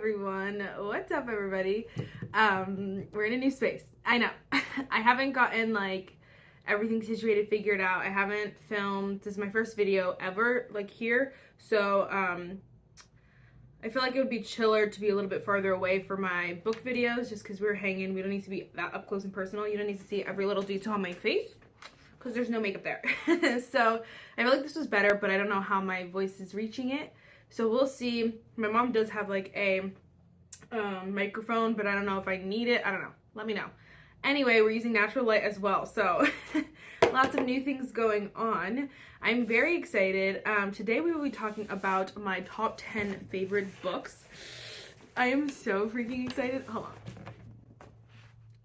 everyone. What's up, everybody? We're in a new space. I know. I haven't gotten like everything situated, figured out. I haven't filmed. This is my first video ever like here. So I feel like it would be chiller to be a little bit farther away for my book videos just because we're hanging. We don't need to be that up close and personal. You don't need to see every little detail on my face because there's no makeup there. So I feel like this was better, but I don't know how my voice is reaching it. So we'll see. My mom does have like a microphone, but I don't know if I need it. I don't know. Let me know. Anyway, we're using natural light as well. So lots of new things going on. I'm very excited. Today we will be talking about my top 10 favorite books. I am so freaking excited. Hold on.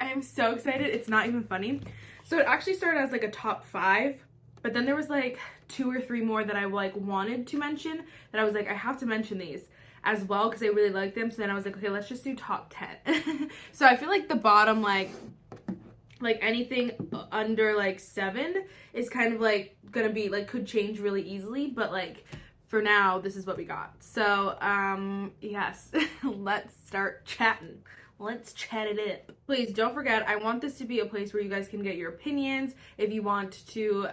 I am so excited. It's not even funny. So it actually started as like a top 5. But then there was like 2 or 3 more that I like wanted to mention that I was like, I have to mention these as well because I really like them. So then I was like, okay, let's just do top 10. So I feel like the bottom like anything under like 7 is kind of like gonna be like could change really easily, but like for now this is what we got. So yes, let's start chatting. Let's chat it up. Please don't forget, I want this to be a place where you guys can get your opinions. If you want to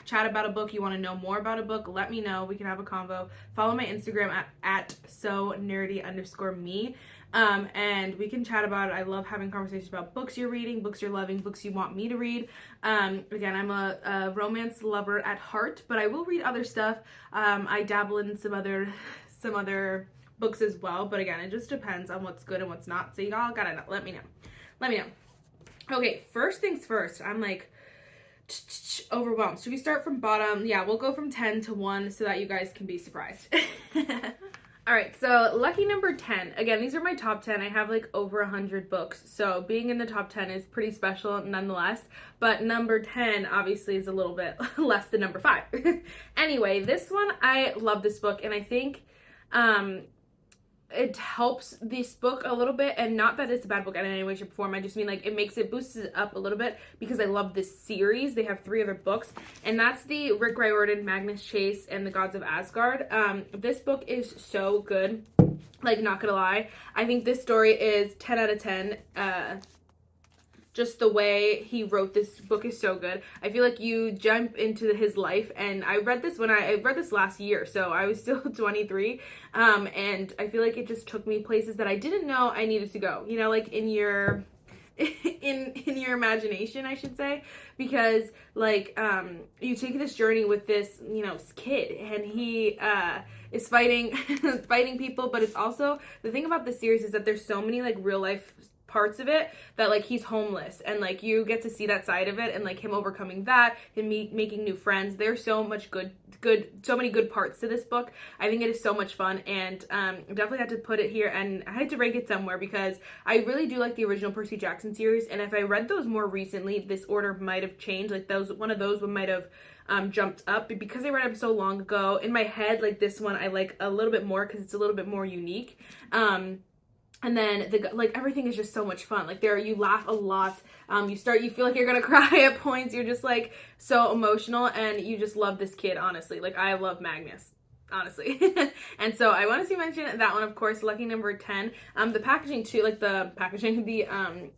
chat about a book, you want to know more about a book, let me know. We can have a convo. Follow my Instagram at so_nerdy_me. And we can chat about it. I love having conversations about books you're reading, books you're loving, books you want me to read. Again, I'm a romance lover at heart, but I will read other stuff. I dabble in some other books as well, but again, it just depends on what's good and what's not. So y'all gotta let me know. Okay, first things first. I'm like overwhelmed. Should we start from bottom? Yeah, we'll go from 10 to 1 so that you guys can be surprised. All right, so lucky number 10. Again, these are my top 10. I have like over 100 books, so being in the top 10 is pretty special nonetheless. But number 10 obviously is a little bit less than number 5. Anyway, this one, I love this book, and I think it helps this book a little bit, and not that it's a bad book in any way, shape, or form. I just mean like it boosts it up a little bit because I love this series. They have 3 other books, and that's the Rick Riordan, Magnus Chase, and the Gods of Asgard. This book is so good. Like, not gonna lie, I think this story is 10 out of 10. Just the way he wrote this book is so good. I feel like you jump into his life, and I read this last year, so I was still 23, and I feel like it just took me places that I didn't know I needed to go, you know, like in your in your imagination, I should say, because like you take this journey with this, you know, kid, and he is fighting people, but it's also the thing about this series is that there's so many like real life parts of it that like he's homeless, and like you get to see that side of it, and like him overcoming that, him making new friends. There's so much so many good parts to this book. I think it is so much fun, and definitely had to put it here, and I had to rank it somewhere because I really do like the original Percy Jackson series, and if I read those more recently, this order might have changed. Like one of those might have jumped up, but because I read them so long ago, in my head, like this one I like a little bit more because it's a little bit more unique. And then everything is just so much fun. Like you laugh a lot. You feel like you're gonna cry at points. You're just like so emotional, and you just love this kid, honestly. Like, I love Magnus, honestly. And so I wanted to mention that one, of course, lucky number 10. The packaging too, the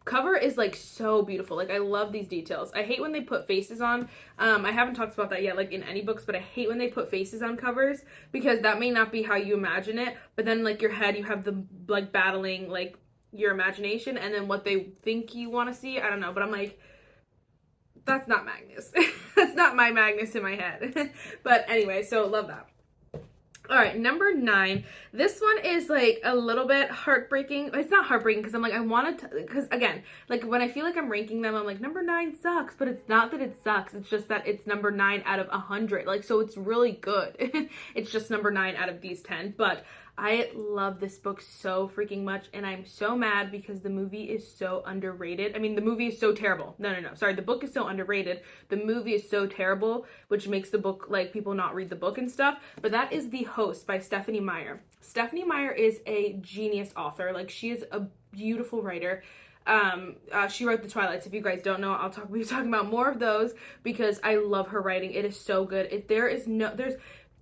cover is like so beautiful. Like, I love these details. I hate when they put faces on. I haven't talked about that yet, like in any books, but I hate when they put faces on covers because that may not be how you imagine it, but then like your head, you have them like battling like your imagination and then what they think you want to see. I don't know, but I'm like, that's not Magnus. That's not my Magnus in my head. But anyway, so love that. All right, number 9. This one is like a little bit heartbreaking. It's not heartbreaking because I'm like, I wanted to, because again, like when I feel like I'm ranking them, I'm like, number 9 sucks, but it's not that it sucks. It's just that it's number 9 out of 100. Like, so it's really good. It's just number 9 out of these 10, but I love this book so freaking much, and I'm so mad because the movie is so underrated. I mean, the movie is so terrible. No. Sorry, the book is so underrated. The movie is so terrible, which makes the book, like, people not read the book and stuff. But that is The Host by Stephenie Meyer. Stephenie Meyer is a genius author. Like, she is a beautiful writer. She wrote The Twilights. If you guys don't know, I'll be talking about more of those because I love her writing. It is so good. There's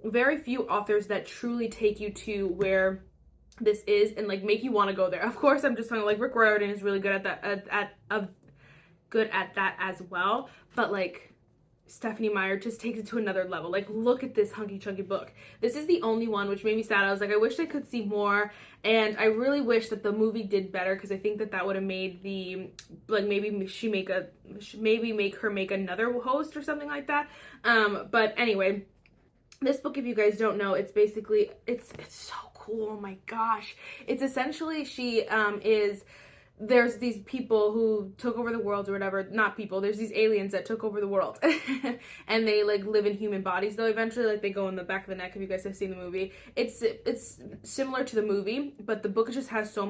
very few authors that truly take you to where this is, and like make you want to go there. Of course, I'm just talking like Rick Riordan is really good at that, good at that as well, but like Stephanie Meyer just takes it to another level. Like, look at this hunky chunky book. This is the only one, which made me sad. I was like, I wish I could see more, and I really wish that the movie did better, because I think that would have made the, like, maybe make her make another host or something like that. But anyway, this book, if you guys don't know, it's basically, it's so cool. Oh my gosh. It's essentially, she there's these people who took over the world or whatever. Not people, there's these aliens that took over the world. And they like live in human bodies though eventually, like they go in the back of the neck, if you guys have seen the movie. It's similar to the movie, but the book just has so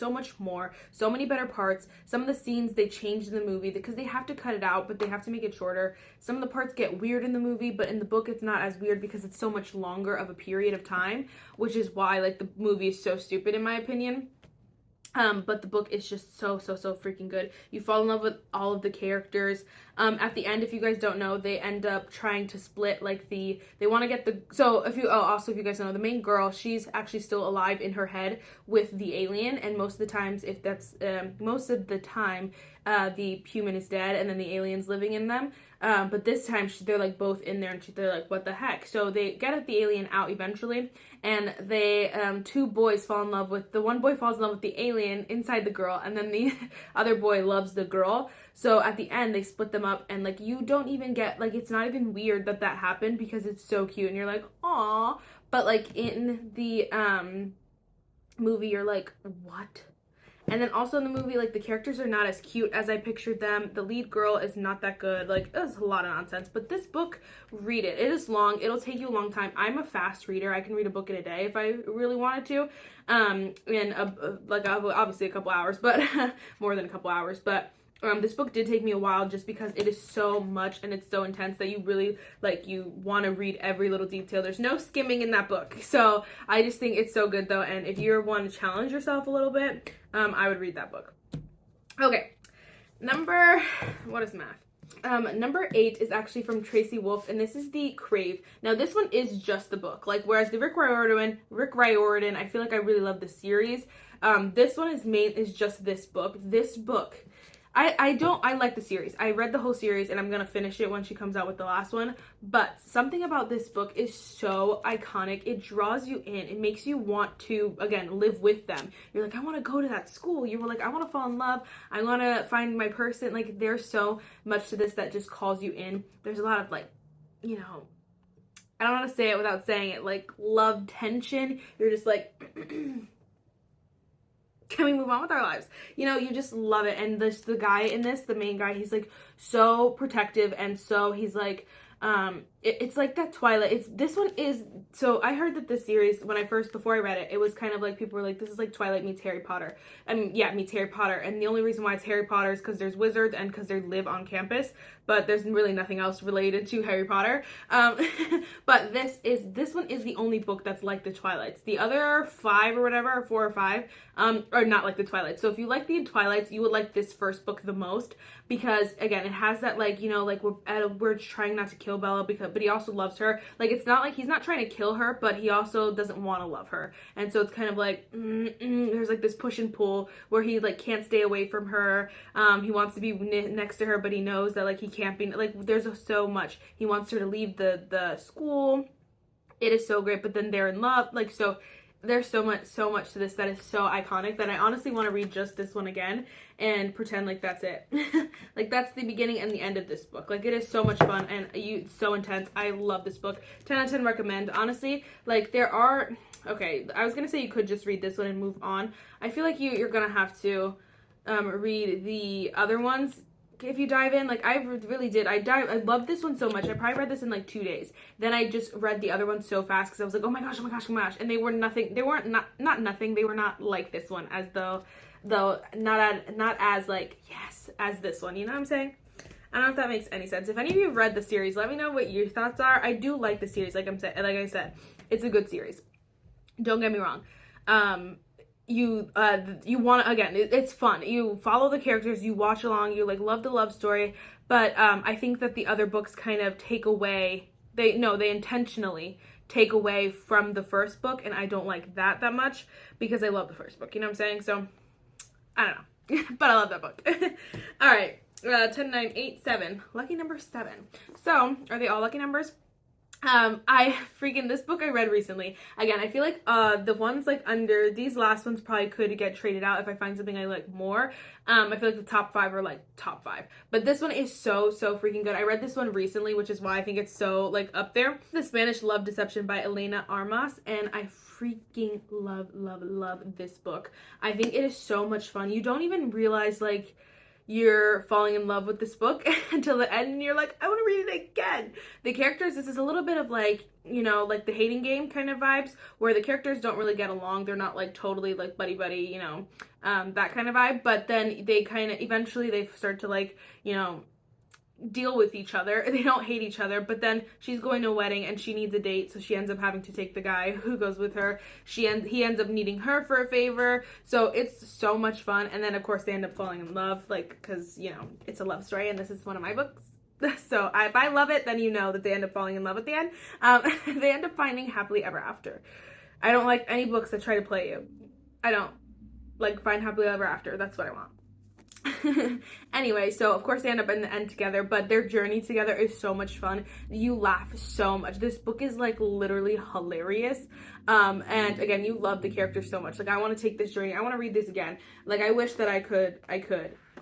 much more, so many better parts. Some of the scenes they changed in the movie because they have to cut it out, but they have to make it shorter. Some of the parts get weird in the movie, but in the book it's not as weird because it's so much longer of a period of time, which is why like the movie is so stupid in my opinion. But the book is just so freaking good. You fall in love with all of the characters. At the end, if you guys don't know, they end up trying to split, like, they want to get the, so if you, also if you guys don't know, the main girl, she's actually still alive in her head with the alien, and most of the times, if that's, most of the time, the human is dead, and then the alien's living in them. But this time, they're, like, both in there, and they're like, what the heck? So they get the alien out eventually, and they, two boys fall in love with, the one boy falls in love with the alien inside the girl, and then the other boy loves the girl. So at the end, they split them up, and, like, you don't even get, like, it's not even weird that happened, because it's so cute, and you're like, aw. But, like, in the, movie, you're like, what? And then also in the movie, like, the characters are not as cute as I pictured them. The lead girl is not that good. Like, it's a lot of nonsense. But this book, read it. It is long. It'll take you a long time. I'm a fast reader. I can read a book in a day if I really wanted to. Like, obviously a couple hours, but more than a couple hours. But this book did take me a while just because it is so much and it's so intense that you really, like, you want to read every little detail. There's no skimming in that book. So I just think it's so good, though. And if you want to challenge yourself a little bit, I would read that book. Okay. What is math? Number 8 is actually from Tracy Wolf, and this is the Crave. Now, this one is just the book. Like, whereas the Rick Riordan, I feel like I really love the series. This one is just this book. This book, I like the series. I read the whole series, and I'm gonna finish it when she comes out with the last one. But something about this book is so iconic. It draws you in. It makes you want to, again, live with them. You're like, I want to go to that school. You were like, I want to fall in love. I want to find my person. Like, there's so much to this that just calls you in. There's a lot of, like, you know, I don't want to say it without saying it, like, love tension. You're just like, can we move on with our lives? You know, you just love it. And the guy in this, the main guy, he's like so protective, and so he's like, it's like that Twilight. This one is, so I heard that this series, before I read it, it was kind of like, people were like, this is like Twilight meets Harry Potter. Meets Harry Potter. And the only reason why it's Harry Potter is because there's wizards and because they live on campus, but there's really nothing else related to Harry Potter. But this one is the only book that's like the Twilights. The other 5 or whatever, 4 or 5, are not like the Twilights. So if you like the Twilights, you would like this first book the most, because again, it has that, like, you know, like, we're trying not to kill Bella, but he also loves her. Like, it's not like he's not trying to kill her, but he also doesn't want to love her. And so it's kind of like, there's like this push and pull where he, like, can't stay away from her. He wants to be next to her, but he knows that, like, he can't be, like, there's so much. He wants her to leave the school. It is so great, but then they're in love. Like, so there's so much to this that is so iconic that I honestly want to read just this one again and pretend like that's it. Like, that's the beginning and the end of this book. Like, it is so much fun and so intense. I love this book. 10 out of 10 recommend. Honestly, like, okay, I was gonna say you could just read this one and move on. I feel like you're gonna have to read the other ones if you dive in. Like, I really did. I loved this one so much. I probably read this in like 2 days. Then I just read the other one so fast because I was like, oh my gosh, and they were nothing. They weren't not nothing. They were not like this one, as though not as like, yes, as this one. You know what I'm saying? I don't know if that makes any sense. If any of you have read the series, let me know what your thoughts are. I do like the series. Like I said, it's a good series. Don't get me wrong. You want to, again, it's fun. You follow the characters, you watch along, you, like, love the love story, but I think that the other books kind of take away, they intentionally take away from the first book, and I don't like that much because I love the first book, you know what I'm saying? So I don't know, but I love that book. All right, 10, 9, 8, 7, lucky number 7. So are they all lucky numbers? This book I read recently. Again, I feel like the ones like under these last ones probably could get traded out if I find something I like more. I feel like the top 5 are like top 5, but this one is so freaking good. I read this one recently, which is why I think it's so like up there. The Spanish Love Deception by Elena Armas, and I freaking love this book. I think it is so much fun. You don't even realize like you're falling in love with this book until the end, and you're like, I want to read it again. The characters, this is a little bit of like, you know, like the Hating Game kind of vibes, where the characters don't really get along. They're not like totally like buddy, you know, that kind of vibe. But then they kind of, eventually they start to like, you know, deal with each other. They don't hate each other, but then she's going to a wedding and she needs a date, so she ends up having to take the guy who goes with her. He ends up needing her for a favor, so it's so much fun. And then of course they end up falling in love, like, because you know it's a love story, and this is one of my books. So if I love it, then you know that they end up falling in love at the end. They end up finding happily ever after. I don't like any books that try to play you. I don't like find happily ever after. That's what I want. Anyway, so of course they end up in the end together, but their journey together is so much fun. You laugh so much. This book is like literally hilarious. And again, you love the characters so much. Like, I want to take this journey. I want to read this again. Like, I wish that I could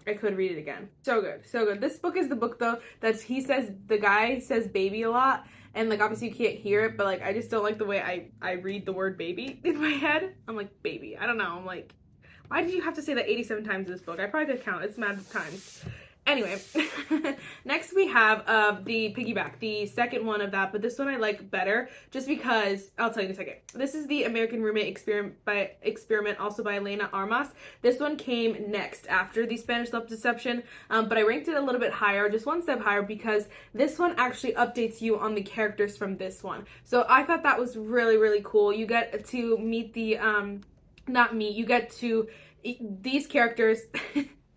read it again. So good. This book is the book though that the guy says baby a lot, and like obviously you can't hear it, but like I just don't like the way I read the word baby in my head. I'm like, baby. I don't know. I'm like, why did you have to say that 87 times in this book? I probably could count. It's mad times. Anyway, next we have the Piggyback, the second one of that, but this one I like better just because, I'll tell you in a second. This is the American Roommate Experiment, also by Elena Armas. This one came next after the Spanish Love Deception, but I ranked it a little bit higher, just one step higher, because this one actually updates you on the characters from this one. So I thought that was really cool. You get to meet the, you get to, these characters,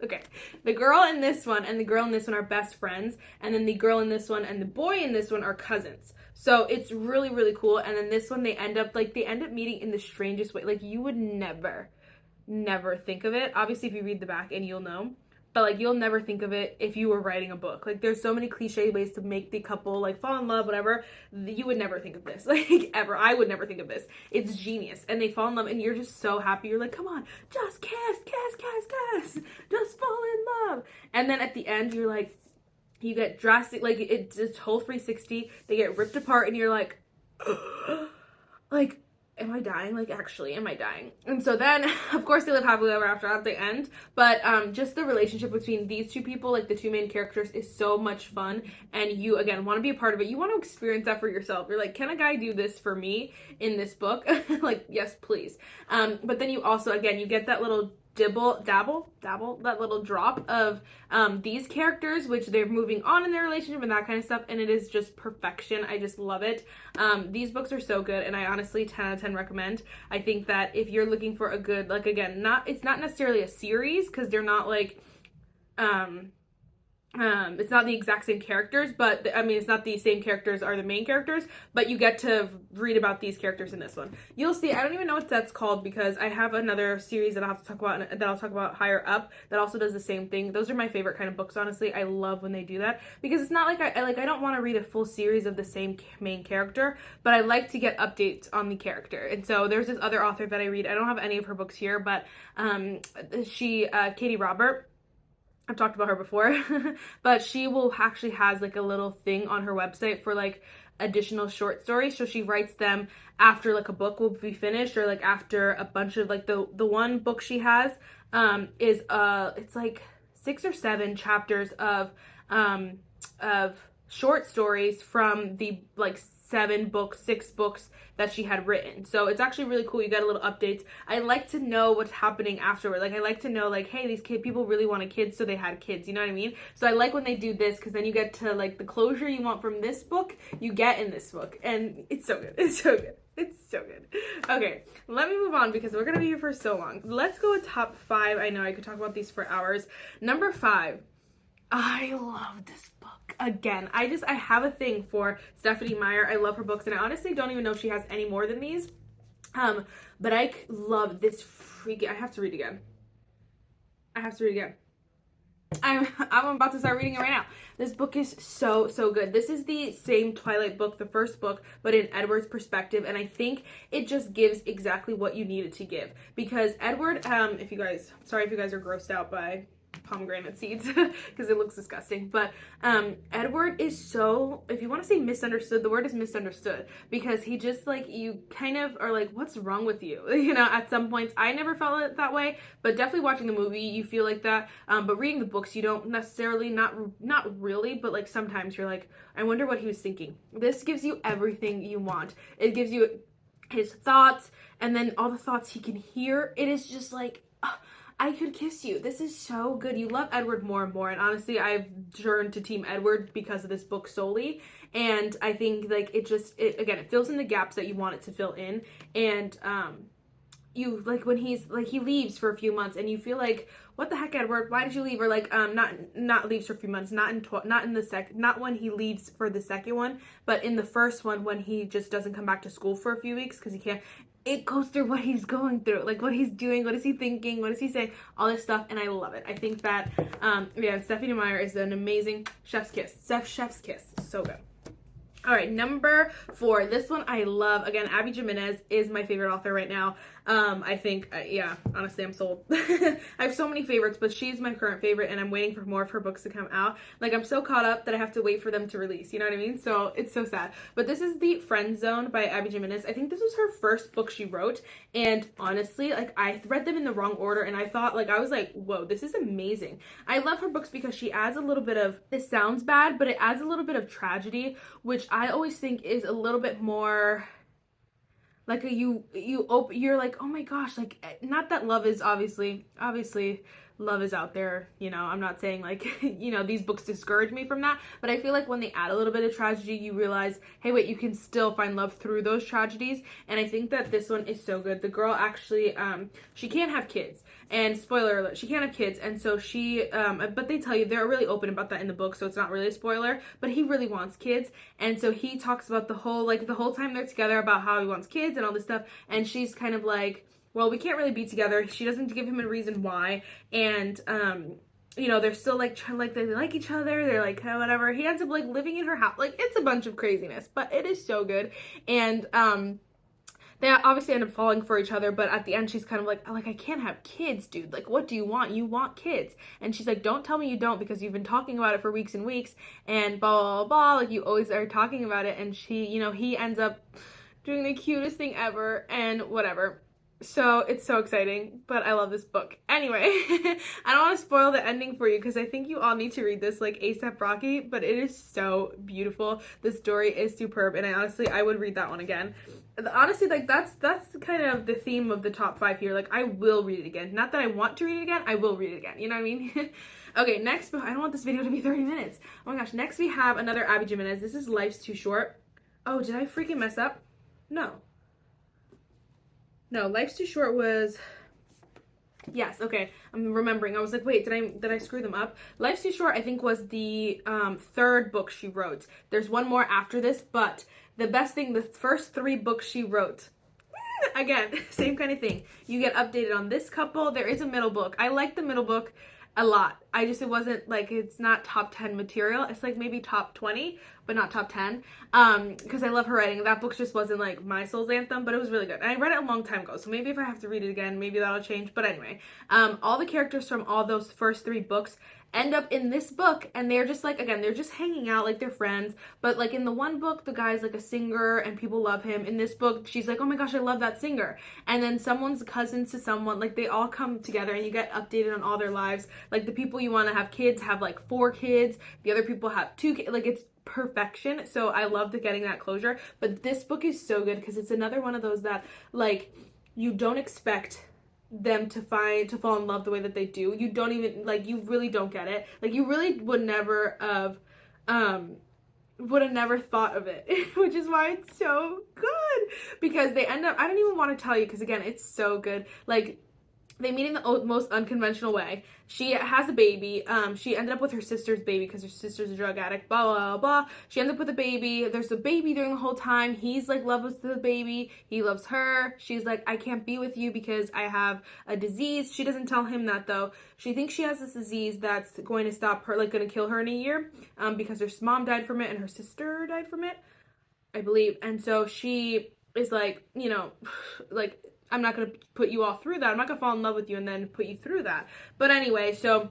okay, the girl in this one and the girl in this one are best friends, and then the girl in this one and the boy in this one are cousins. So it's really cool. And then this one, they end up meeting in the strangest way. Like, you would never think of it. Obviously, if you read the back and you'll know, but like you'll never think of it if you were writing a book. Like, there's so many cliche ways to make the couple like fall in love, whatever. You would never think of this, like, ever. I would never think of this. It's genius. And they fall in love and you're just so happy. You're like, come on, just kiss, just fall in love. And then at the end, you're like, you get drastic, like it's a whole 360. They get ripped apart and you're like, like, am I dying? Like, actually, am I dying? And so then, of course, they live happily ever after at the end. But just the relationship between these two people, like the two main characters, is so much fun. And you, again, want to be a part of it. You want to experience that for yourself. You're like, can a guy do this for me in this book? Like, yes, please. But then you also, again, you get that little dabble, that little drop of these characters, which they're moving on in their relationship and that kind of stuff, and it is just perfection. I just love it. These books are so good, and I honestly 10 out of 10 recommend. I think that if you're looking for a good, like, again, it's not necessarily a series, because they're not like it's not the exact same characters, but I mean, it's not the same characters are the main characters, but you get to read about these characters in this one. You'll see, I don't even know what that's called, because I have another series that I'll have to talk about, that I'll talk about higher up, that also does the same thing. Those are my favorite kind of books, honestly. I love when they do that, because it's not like I don't want to read a full series of the same main character, but I like to get updates on the character. And so there's this other author that I read. I don't have any of her books here, but Katie Robert, I've talked about her before, but she will actually has like a little thing on her website for like additional short stories. So she writes them after like a book will be finished, or like after a bunch of like the one book she has is it's like 6 or 7 chapters of short stories from the like 6 books that she had written. So it's actually really cool. You get a little updates. I like to know what's happening afterward. Like, I like to know, like, hey, these people really wanted kids, so they had kids. You know what I mean? So I like when they do this, because then you get to, like, the closure you want from this book, you get in this book. And it's so good. It's so good. It's so good. Okay, let me move on, because we're going to be here for so long. Let's go with top 5. I know I could talk about these for hours. Number 5. I love this book. again. I have a thing for Stephenie Meyer. I love her books, and I honestly don't even know if she has any more than these. But I love this freaking, I have to read again. I'm about to start reading it right now. This book is so good. This is the same Twilight book, the first book, but in Edward's perspective, and I think it just gives exactly what you needed to give. Because Edward, sorry if you guys are grossed out by pomegranate seeds because it looks disgusting, but Edward is so, if you want to say misunderstood, the word is misunderstood, because he just like, you kind of are like, what's wrong with you? You know, at some points. I never felt it that way, but definitely watching the movie you feel like that, but reading the books you don't necessarily, not really, but like sometimes you're like, I wonder what he was thinking. This gives you everything you want. It gives you his thoughts, and then all the thoughts he can hear. It is just like, I could kiss you. This is so good. You love Edward more and more, and honestly I've turned to Team Edward because of this book solely, and I think like it fills in the gaps that you want it to fill in. And you like when he leaves for a few months and you feel like, what the heck, Edward, why did you leave? Or like not leaves for a few months, not when he leaves for the second one, but in the first one when he just doesn't come back to school for a few weeks because he can't. It goes through what he's going through, like what he's doing, what is he thinking, what is he saying, all this stuff, and I love it. I think that, Stephenie Meyer is an amazing chef's kiss. Chef's kiss. So good. All right, number 4. This one I love. Again, Abby Jimenez is my favorite author right now. I think, honestly, I'm sold. I have so many favorites, but she's my current favorite, and I'm waiting for more of her books to come out. Like, I'm so caught up that I have to wait for them to release. You know what I mean? So it's so sad. But this is The Friend Zone by Abby Jimenez. I think this was her first book she wrote, and honestly, like, I read them in the wrong order, and I thought, like, I was like, whoa, this is amazing. I love her books because she adds a little bit of, this sounds bad, but it adds a little bit of tragedy, which I always think is a little bit more like you're like, oh my gosh, like, not that love is obviously love is out there, you know, I'm not saying like, you know, these books discourage me from that, but I feel like when they add a little bit of tragedy, you realize, hey, wait, you can still find love through those tragedies, and I think that this one is so good. The girl actually, she can't have kids, and spoiler alert, she can't have kids, and so she, but they tell you, they're really open about that in the book, so it's not really a spoiler, but he really wants kids, and so he talks about the whole time they're together about how he wants kids and all this stuff, and she's kind of like, well, we can't really be together. She doesn't give him a reason why, and you know, they're still like trying, like, they like each other, they're like, whatever. He ends up like living in her house, like, it's a bunch of craziness, but it is so good. And they obviously end up falling for each other, but at the end she's kind of like, I can't have kids, dude, like, what do you want? You want kids. And she's like, don't tell me you don't, because you've been talking about it for weeks and weeks, and blah blah blah, blah. Like, you always are talking about it. And she, you know, he ends up doing the cutest thing ever, and whatever. So it's so exciting, but I love this book. Anyway, I don't want to spoil the ending for you because I think you all need to read this like ASAP Rocky, but it is so beautiful. The story is superb, and I would read that one again. Honestly, like, that's kind of the theme of the top 5 here. Like, I will read it again. Not that I want to read it again, I will read it again. You know what I mean? Okay, next, I don't want this video to be 30 minutes. Oh my gosh, next we have another Abby Jimenez. This is Life's Too Short. Oh, did I freaking mess up? No, Life's Too Short was, yes, okay, I'm remembering. I was like, wait, did I screw them up? Life's Too Short, I think, was the 3rd book she wrote. There's one more after this, but the best thing, the first 3 books she wrote, again, same kind of thing. You get updated on this couple. There is a middle book. I like the middle book a lot. It wasn't like, it's not top 10 material. It's like maybe top 20, but not top 10. Because I love her writing. That book just wasn't like my soul's anthem, but it was really good. And I read it a long time ago, so maybe if I have to read it again, maybe that'll change. But anyway, all the characters from all those first 3 books end up in this book, and they're just like, again, they're just hanging out like they're friends. But like in the one book, the guy's like a singer and people love him. In this book, she's like, oh my gosh, I love that singer. And then someone's cousin to someone, like, they all come together and you get updated on all their lives. Like, the people you want to have kids have like 4 kids, the other people have 2 kids. Like, it's perfection. So I love getting that closure. But this book is so good because it's another one of those that, like, you don't expect them to fall in love the way that they do. You don't even, like, you really don't get it. Like, you really would never have never thought of it, which is why it's so good, because they end up, I don't even want to tell you because, again, it's so good. Like, they meet in the most unconventional way. She has a baby. She ended up with her sister's baby because her sister's a drug addict. Blah blah blah. She ends up with a baby. There's a baby during the whole time. He's like loves the baby. He loves her. She's like, I can't be with you because I have a disease. She doesn't tell him that though. She thinks she has this disease that's going to stop her, like going to kill her in a year. Because her mom died from it and her sister died from it, I believe. And so she is like, you know, like, I'm not going to put you all through that. I'm not going to fall in love with you and then put you through that. But anyway, so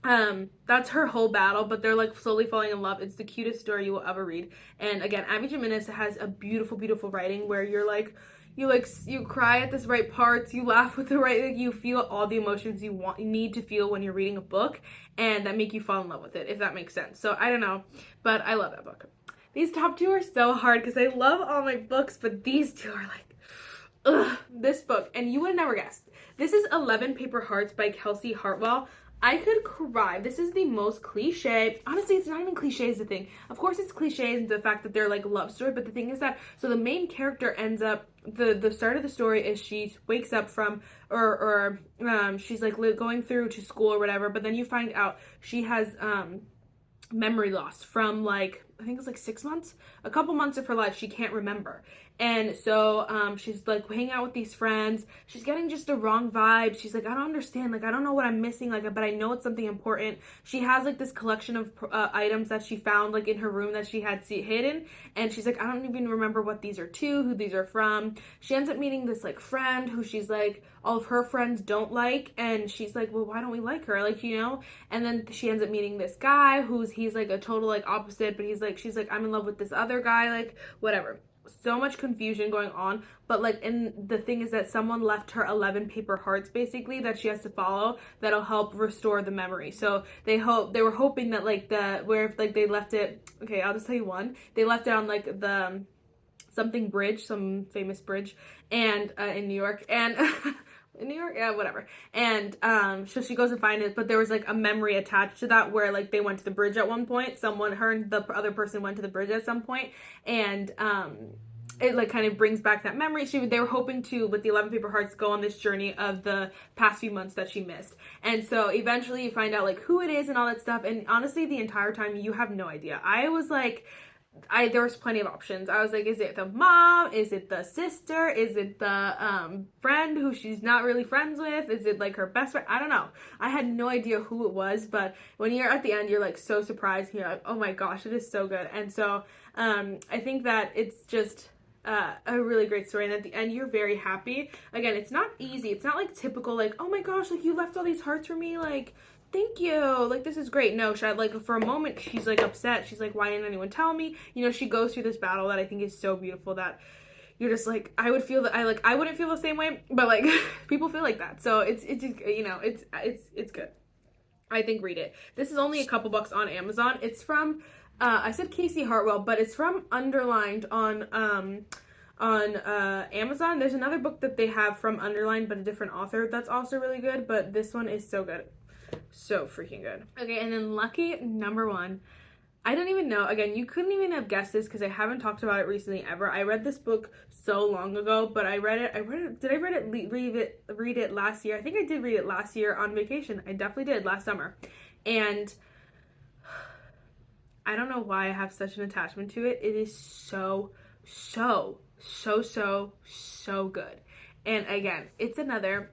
that's her whole battle, but they're like slowly falling in love. It's the cutest story you will ever read. And again, Abby Jimenez has a beautiful, beautiful writing where you cry at the right parts, you laugh with the right, like, you feel all the emotions you need to feel when you're reading a book, and that make you fall in love with it, if that makes sense. So I don't know, but I love that book. These top two are so hard because I love all my books, but these two are like, ugh, this book, and you would have never guessed. This is 11 Paper Hearts by Kelsey Hartwell. I could cry. This is the most cliche. Honestly, it's not even cliche is the thing. Of course, it's cliche in the fact that they're like love story, but the thing is that, so the main character ends up, the start of the story is she wakes up from, she's like going through to school or whatever, but then you find out she has, memory loss from like, I think it's like 6 months, a couple months of her life she can't remember. And so she's like hanging out with these friends. She's getting just the wrong vibe. She's like, I don't understand. Like, I don't know what I'm missing. Like, but I know it's something important. She has like this collection of items that she found like in her room that she had hidden. And she's like, I don't even remember what these are to, who these are from. She ends up meeting this like friend who she's like, all of her friends don't like. And she's like, well, why don't we like her? Like, you know? And then she ends up meeting this guy he's like a total like opposite, but she's like, I'm in love with this other guy, like whatever. So much confusion going on, but like, and the thing is that someone left her 11 paper hearts basically that she has to follow that'll help restore the memory. So they were hoping that like they left it, okay, I'll just tell you one, they left it on like the something bridge, some famous bridge, and in New York, and in New York, yeah, whatever. And so she goes and finds it, but there was like a memory attached to that where like they went to the bridge at one point. Her and the other person went to the bridge at some point, and it like kind of brings back that memory. They were hoping to, with the 11 paper hearts, go on this journey of the past few months that she missed. And so eventually you find out like who it is and all that stuff. And honestly, the entire time you have no idea. I was like, there was plenty of options. I was like, is it the mom? Is it the sister? Is it the friend who she's not really friends with? Is it like her best friend? I don't know. I had no idea who it was, but when you're at the end, you're like so surprised. You're like, oh my gosh, it is so good. And so I think that it's just a really great story, and at the end you're very happy. Again, it's not easy. It's not like typical like, oh my gosh, like you left all these hearts for me, like thank you, like this is great. No, like for a moment she's like upset. She's like, why didn't anyone tell me? You know, she goes through this battle that I think is so beautiful that you're just like, I would feel that I wouldn't feel the same way, but like people feel like that. So it's you know, it's good. I think read it. This is only a couple bucks on Amazon. It's from I said Casey Hartwell, but it's from Underlined on Amazon. There's another book that they have from Underlined, but a different author that's also really good, but this one is so good. So freaking good. Okay, and then lucky number one. I don't even know. Again, you couldn't even have guessed this because I haven't talked about it recently ever. I read this book so long ago, but I read it. Did I read it last year? I think I did read it last year on vacation. I definitely did last summer. And I don't know why I have such an attachment to it. It is so good. And again, it's another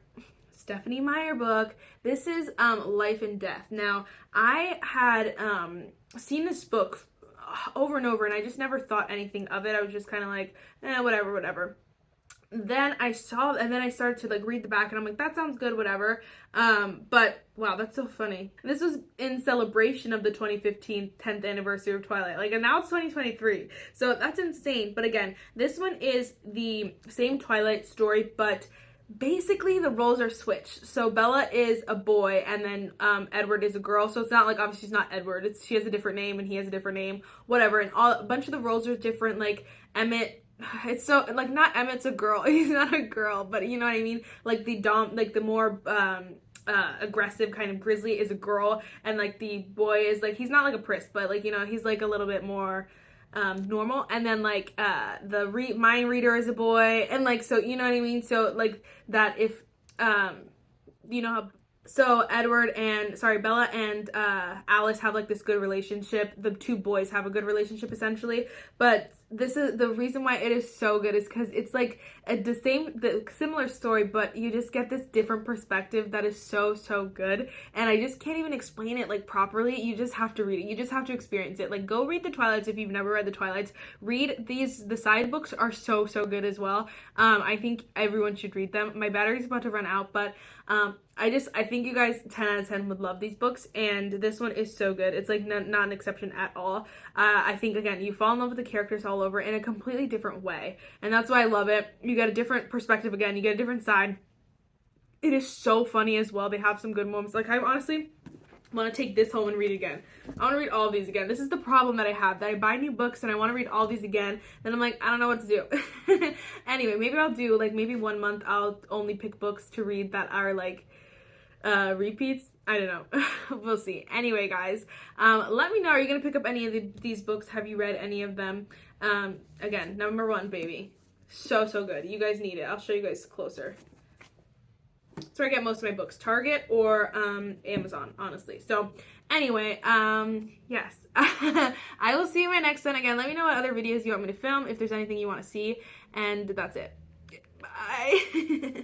Stephanie Meyer book. This is Life and Death. Now, I had seen this book over and over, and I just never thought anything of it. I was just kind of like, whatever. Then I started to like read the back, and I'm like, that sounds good, whatever. But wow, that's so funny. This was in celebration of the 2015 10th anniversary of Twilight. Like, and now it's 2023. So that's insane. But again, this one is the same Twilight story, but basically the roles are switched. So Bella is a boy, and then Edward is a girl. So it's not like, obviously she's not Edward. She has a different name and he has a different name, whatever. And a bunch of the roles are different. Like Emmett, it's so like, not Emmett's a girl. He's not a girl, but you know what I mean? Like the more aggressive kind of grizzly is a girl, and like the boy is like, he's not like a priss, but like, you know, he's like a little bit more normal. And then like the mind reader is a boy, and like, so you know what I mean? So like that if you know how, so Bella and Alice have like this good relationship. The two boys have a good relationship essentially, but this is the reason why it is so good is because it's like the similar story, but you just get this different perspective that is so good, and I just can't even explain it like properly. You just have to read it. You just have to experience it. Like, go read the Twilights if you've never read the Twilights. Read these. The side books are so good as well. I think everyone should read them. My battery's about to run out, but I think you guys 10 out of 10 would love these books, and this one is so good. It's like not an exception at all. I think, again, you fall in love with the characters all over in a completely different way, and that's why I love it. You get a different perspective again. You get a different side. It is so funny as well. They have some good moments. Like, I honestly want to take this home and read it again. I want to read all of these again. This is the problem that I have, that I buy new books and I want to read all these again. Then I'm like, I don't know what to do. Anyway, maybe I'll do, like, maybe 1 month I'll only pick books to read that are, like, repeats. I don't know. We'll see. Anyway, guys, let me know, are you going to pick up any of these books? Have you read any of them? Again, number 1, baby. So good. You guys need it. I'll show you guys closer. That's where I get most of my books, Target or Amazon, honestly. So anyway, yes. I will see you in my next one. Again, let me know what other videos you want me to film, if there's anything you want to see, and that's it. Bye.